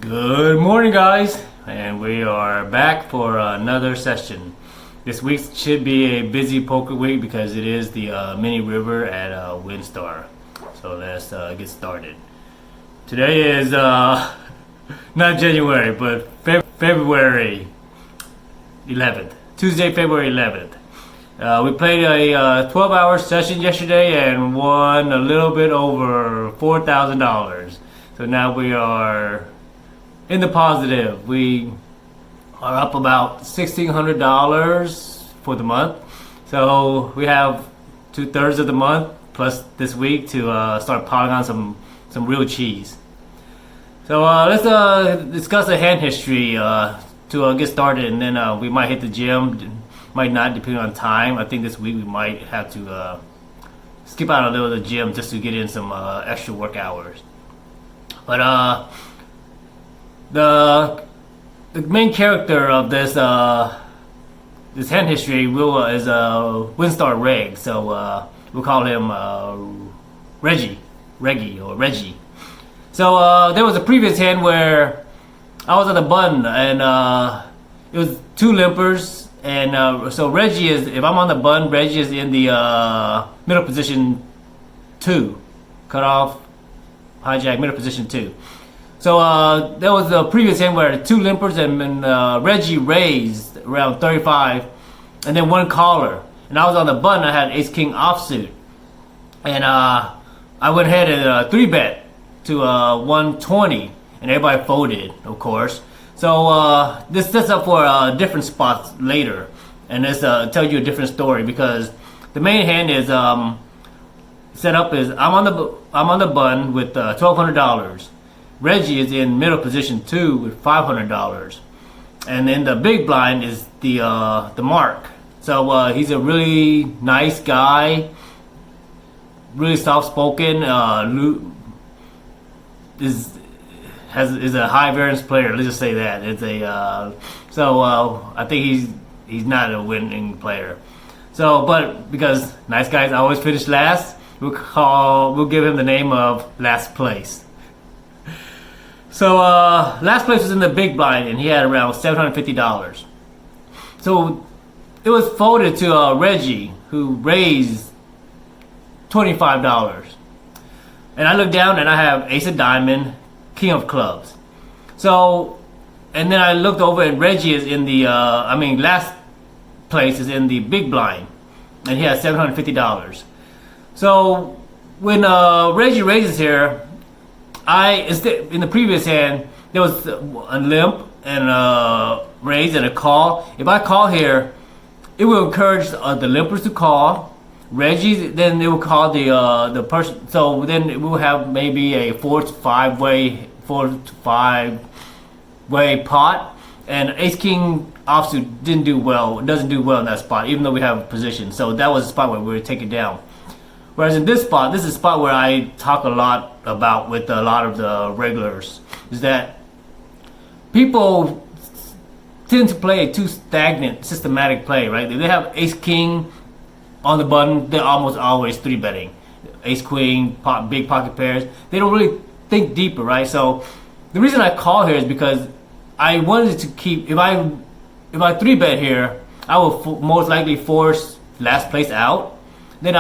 Good morning, guys, and we are back for another session. This week should be a busy poker week because it is the mini river at WinStar. So let's get started. Today is not January, but February 11th, Tuesday, February 11th. We played a 12-hour session yesterday and won a little bit over $4,000. So now we are in the positive. We are up about $1,600 for the month. So we have 2/3 of the month plus this week to start piling on some real cheese. So let's discuss the hand history to get started, and then we might hit the gym, might not, depending on time. I think this week we might have to skip out a little of the gym just to get in some extra work hours. But the main character of this this hand history is WinStar Reg, so we'll call him Reggie. So there was a previous hand where I was on the button and it was two limpers, and so Reggie is, if I'm on the button, Reggie is in the middle position 2, cut off, hijack, middle position 2. So there was a previous hand where two limpers and Reggie raised around 35, and then one caller. And I was on the button. I had Ace King offsuit, and I went ahead and 3-bet to 120, and everybody folded, of course. So this sets up for different spots later, and this tells you a different story, because the main hand is set up is I'm on the button with $1,200. Reggie is in middle position 2 with $500, and then the big blind is the mark. So he's a really nice guy, really soft spoken. Is a high variance player. Let's just say that it's a. So I think he's not a winning player. So, but because nice guys always finish last, we'll give him the name of last place. So last place was in the big blind, and he had around $750. So it was folded to Reggie, who raised $25. And I look down and I have Ace of Diamond, King of Clubs. So, and then I looked over and Reggie is in the, last place is in the big blind, and he has $750. So when Reggie raises here, in the previous hand, there was a limp and a raise and a call. If I call here, it will encourage the limpers to call. Reggie, then it will call the person. So then we'll have maybe a 4 to 5 way pot. And Ace King offsuit doesn't do well in that spot, even though we have position. So that was a spot where we would take it down. Whereas in this spot, this is a spot where I talk a lot about with a lot of the regulars, is that people tend to play a too stagnant, systematic play, right? If they have Ace King on the button, they're almost always 3-betting. Ace Queen, big pocket pairs. They don't really think deeper, right? So the reason I call here is because I wanted to keep, if I 3-bet here, I will most likely force last place out. Then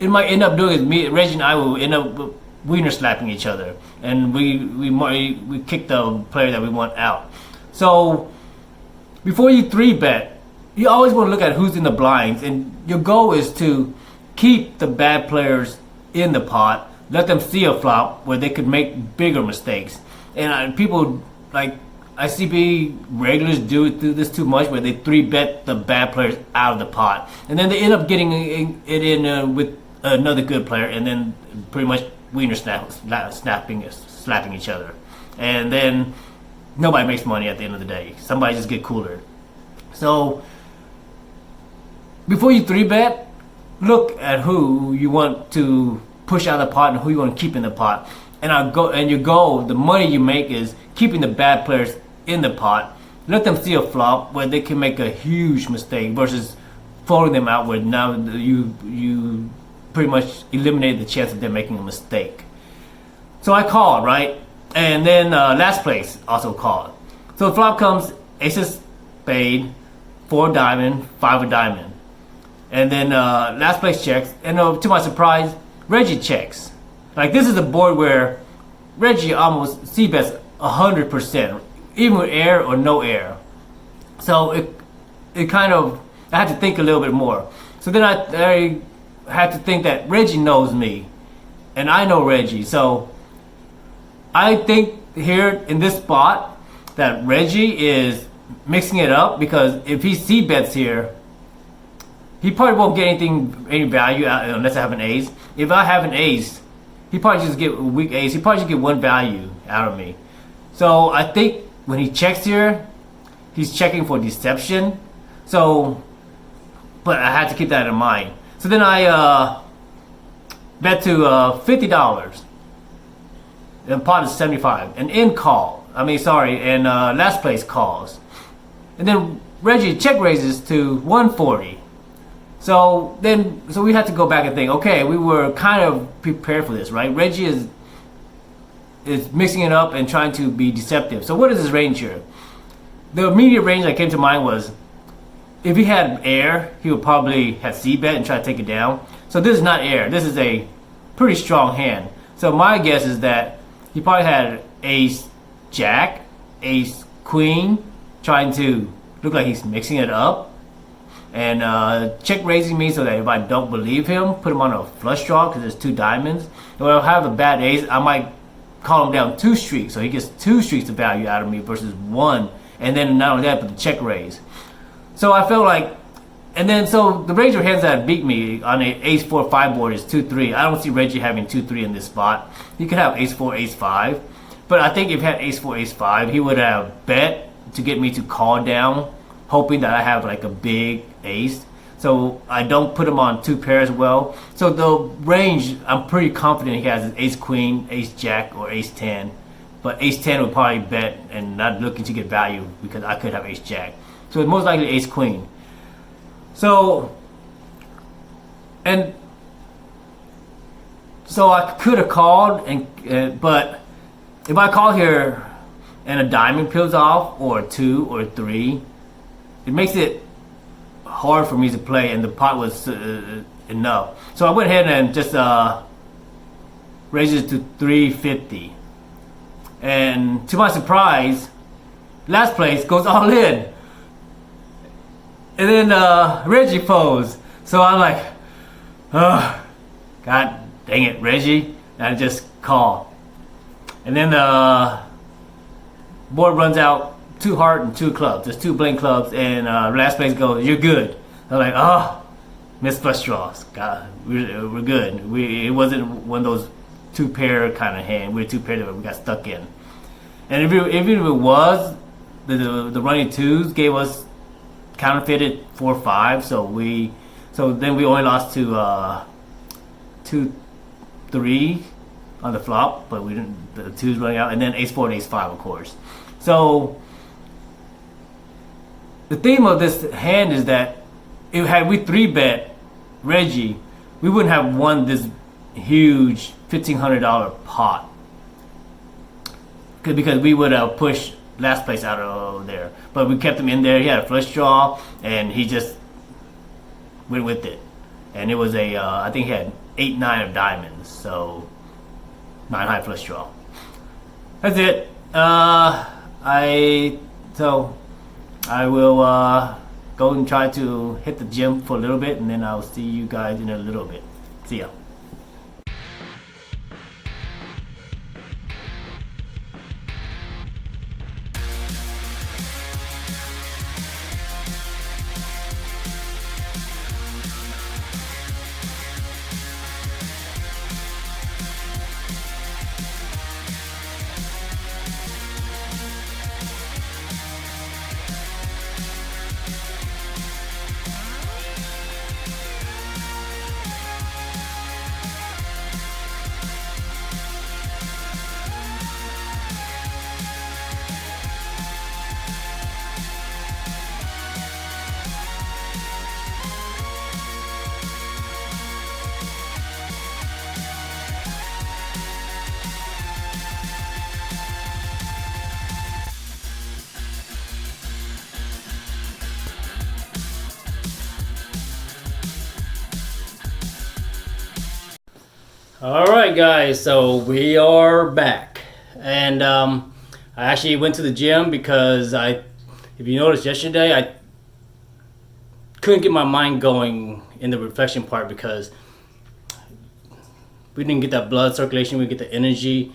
it might end up doing is Reggie and I will end up wiener slapping each other, and we kick the player that we want out. So before you 3-bet, you always want to look at who's in the blinds, and your goal is to keep the bad players in the pot, let them see a flop where they could make bigger mistakes. And people like ICB regulars do this too much, where they 3-bet the bad players out of the pot, and then they end up getting it in with another good player, and then pretty much wiener slapping each other, and then nobody makes money at the end of the day. Somebody just get cooler. So before you 3-bet, look at who you want to push out of the pot and who you want to keep in the pot. And your goal, the money you make, is keeping the bad players in the pot. Let them see a flop where they can make a huge mistake versus folding them out where now you pretty much eliminated the chance of them making a mistake. So I called, right? And then last place also called. So the flop comes ace of spade, 4 diamond, 5 of diamond. And then last place checks, and to my surprise, Reggie checks. Like, this is a board where Reggie almost c-bets 100%, even with air or no air. So it kind of, I had to think a little bit more. So then I had to think that Reggie knows me, and I know Reggie. So I think here in this spot that Reggie is mixing it up, because if he c-bets here, he probably won't get any value out unless I have an ace. If I have an ace, he probably just get a weak ace. He probably just get 1 value out of me. So I think when he checks here, he's checking for deception. So, but I had to keep that in mind. So then I bet to $50. The pot is 75. And in call. And last place calls. And then Reggie check raises to 140. So we had to go back and think, okay, we were kind of prepared for this, right? Reggie is mixing it up and trying to be deceptive. So what is his range here? The immediate range that came to mind was, if he had air, he would probably have c-bet and try to take it down. So this is not air. This is a pretty strong hand. So my guess is that he probably had ace jack, ace queen, trying to look like he's mixing it up. And check raising me so that if I don't believe him, put him on a flush draw because there's 2 diamonds. If I have a bad ace, I might call him down 2 streaks, so he gets 2 streaks of value out of me versus 1. And then not only that, but the check raise. So I felt like, and then so the range of hands that beat me on a ace 4 5 board is 2-3. I don't see Reggie having 2-3 in this spot. He could have ace 4 ace 5, but I think if he had ace 4 ace 5, he would have bet to get me to call down, hoping that I have like a big ace. So I don't put him on 2 pairs well. So the range, I'm pretty confident he has is ace queen, ace jack, or ace 10. But ace 10 would probably bet and not looking to get value because I could have ace jack. So it's most likely ace queen. So I could have called, but if I call here and a diamond peels off, or a 2 or a 3, it makes it hard for me to play, and the pot was enough. So I went ahead and just raised it to 350. And to my surprise, last place goes all in. And then Reggie folds. So I'm like, oh, God dang it, Reggie. And I just call. And then the board runs out 2 heart and 2 clubs. There's 2 blank clubs, and last place goes, you're good. I'm like, oh, missed flush draws. God, we're good. It wasn't one of those 2 pair kind of hand. We're 2 pair that we got stuck in. And even if it was, the running 2s gave us counterfeited 4-5. So then we only lost to 2-3 on the flop, but we didn't. The 2s running out, and then ace 4 and ace 5, of course. So the theme of this hand is that had we 3-bet Reggie, we wouldn't have won this huge $1,500 pot, because we would have pushed last place out of there. But we kept him in there. He had a flush draw, and he just went with it. And it was I think he had 8-9 of diamonds, so 9 high flush draw. That's it. I will go and try to hit the gym for a little bit, and then I'll see you guys in a little bit. See ya. All right, guys, so we are back. And I actually went to the gym because if you noticed yesterday, I couldn't get my mind going in the reflection part because we didn't get that blood circulation, we didn't get the energy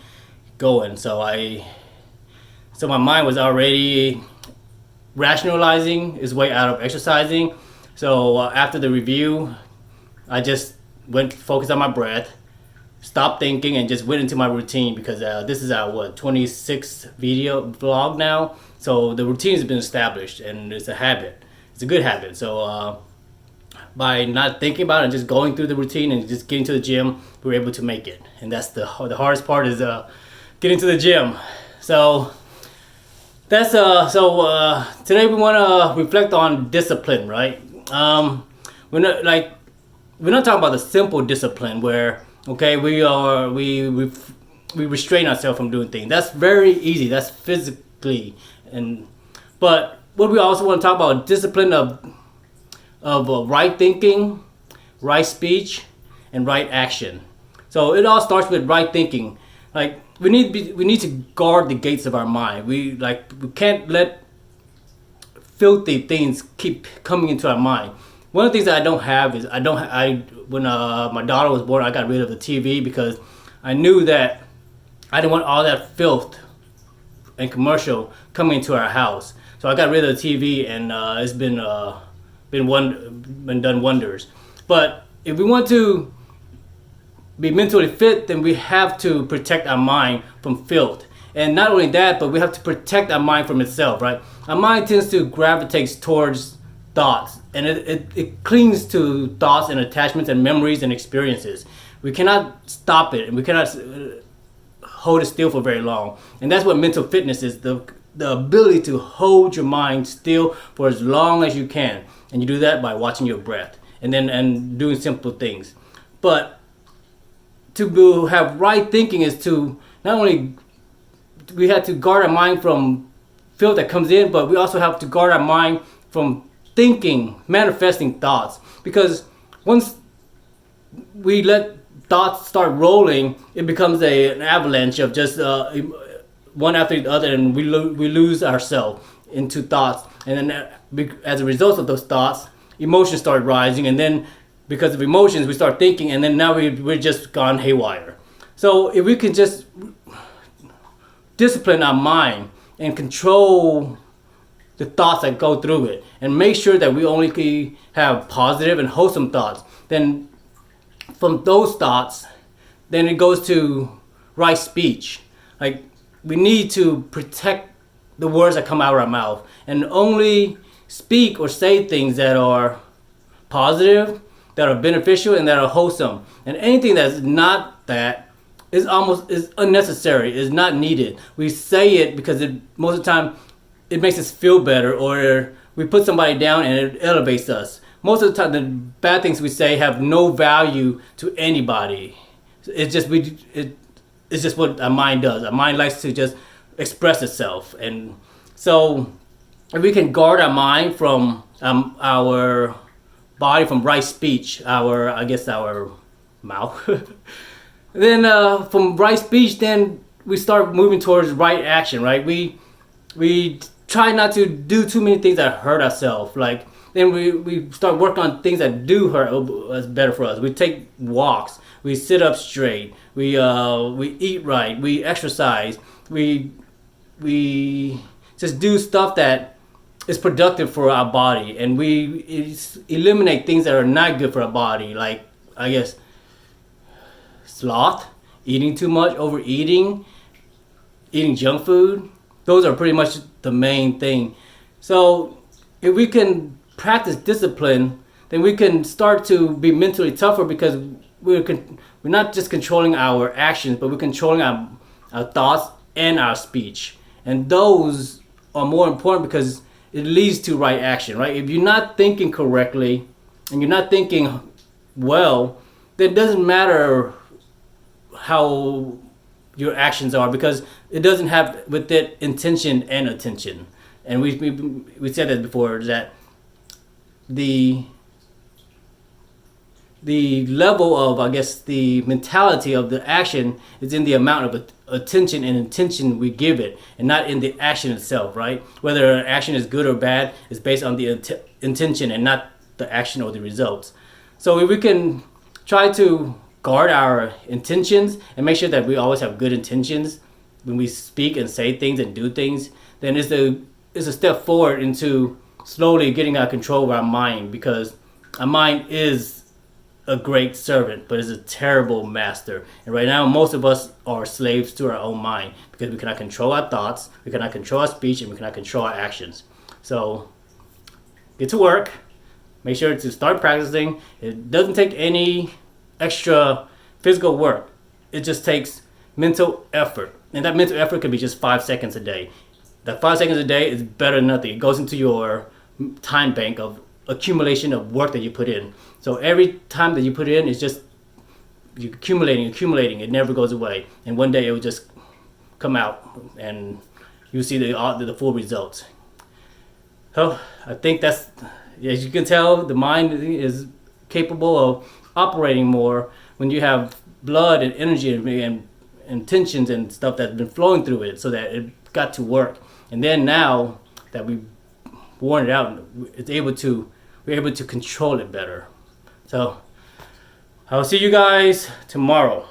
going. So my mind was already rationalizing its way out of exercising. So after the review, I just went focused on my breath, stopped thinking, and just went into my routine because this is our 26th video vlog now. So the routine has been established and it's a habit. It's a good habit. So by not thinking about it and just going through the routine and just getting to the gym, we were able to make it. And that's the hardest part is getting to the gym. So that's today we want to reflect on discipline, right? We're not talking about the simple discipline where we restrain ourselves from doing things. That's very easy. That's physically, but what we also want to talk about discipline of right thinking, right speech, and right action. So it all starts with right thinking. Like we need to guard the gates of our mind. We can't let filthy things keep coming into our mind. One of the things that I don't have is when my daughter was born, I got rid of the TV because I knew that I didn't want all that filth and commercial coming into our house. So I got rid of the TV, and it's been done wonders. But if we want to be mentally fit, then we have to protect our mind from filth. And not only that, but we have to protect our mind from itself, right? Our mind tends to gravitate towards thoughts, and it clings to thoughts and attachments and memories and experiences. We cannot stop it, and we cannot hold it still for very long. And that's what mental fitness is, the ability to hold your mind still for as long as you can. And you do that by watching your breath and doing simple things. But to have right thinking is to not only we have to guard our mind from filth that comes in, but we also have to guard our mind from manifesting thoughts. Because once we let thoughts start rolling, it becomes an avalanche of just one after the other, and we lose ourselves into thoughts. And then as a result of those thoughts, emotions start rising, and then because of emotions, we start thinking, and then now we're just gone haywire. So if we can just discipline our mind and control the thoughts that go through it, and make sure that we only have positive and wholesome thoughts, then from those thoughts, then it goes to right speech. Like we need to protect the words that come out of our mouth and only speak or say things that are positive, that are beneficial, and that are wholesome. And anything that's not that is unnecessary, is not needed. We say it because most of the time it makes us feel better, or we put somebody down and it elevates us. Most of the time the bad things we say have no value to anybody. It's just what our mind does. Our mind likes to just express itself. And so if we can guard our mind from our body, from right speech, our mouth, then from right speech, then we start moving towards right action, right? We try not to do too many things that hurt ourselves. Like then we start working on things that do hurt us better for us. We take walks, we sit up straight, we eat right, we exercise, we just do stuff that is productive for our body, and we eliminate things that are not good for our body, like I guess sloth, eating too much, overeating, eating junk food. Those are pretty much the main thing. So if we can practice discipline, then we can start to be mentally tougher, because we're not just controlling our actions, but we're controlling our thoughts and our speech. And those are more important because it leads to right action, right? If you're not thinking correctly and you're not thinking well, then it doesn't matter how your actions are, because it doesn't have with it intention and attention. And we said that before, that the the level of, I guess, the mentality of the action is in the amount of attention and intention we give it, and not in the action itself, right? Whether an action is good or bad is based on the intention and not the action or the results. So if we can try to guard our intentions and make sure that we always have good intentions when we speak and say things and do things, then it's a step forward into slowly getting out of control of our mind, because our mind is a great servant, but is a terrible master. And right now, most of us are slaves to our own mind, because we cannot control our thoughts, we cannot control our speech, and we cannot control our actions. So get to work. Make sure to start practicing. It doesn't take any extra physical work. It just takes mental effort. And that mental effort could be just 5 seconds a day. That 5 seconds a day is better than nothing. It goes into your time bank of accumulation of work that you put in. So every time that you put it in, it's just you're accumulating. It never goes away. And one day it will just come out, and you see the full results. So I think that's, as you can tell, the mind is capable of operating more when you have blood and energy and intentions and stuff that's been flowing through it, so that it got to work. And then now that we've worn it out, we're able to control it better. So I'll see you guys tomorrow.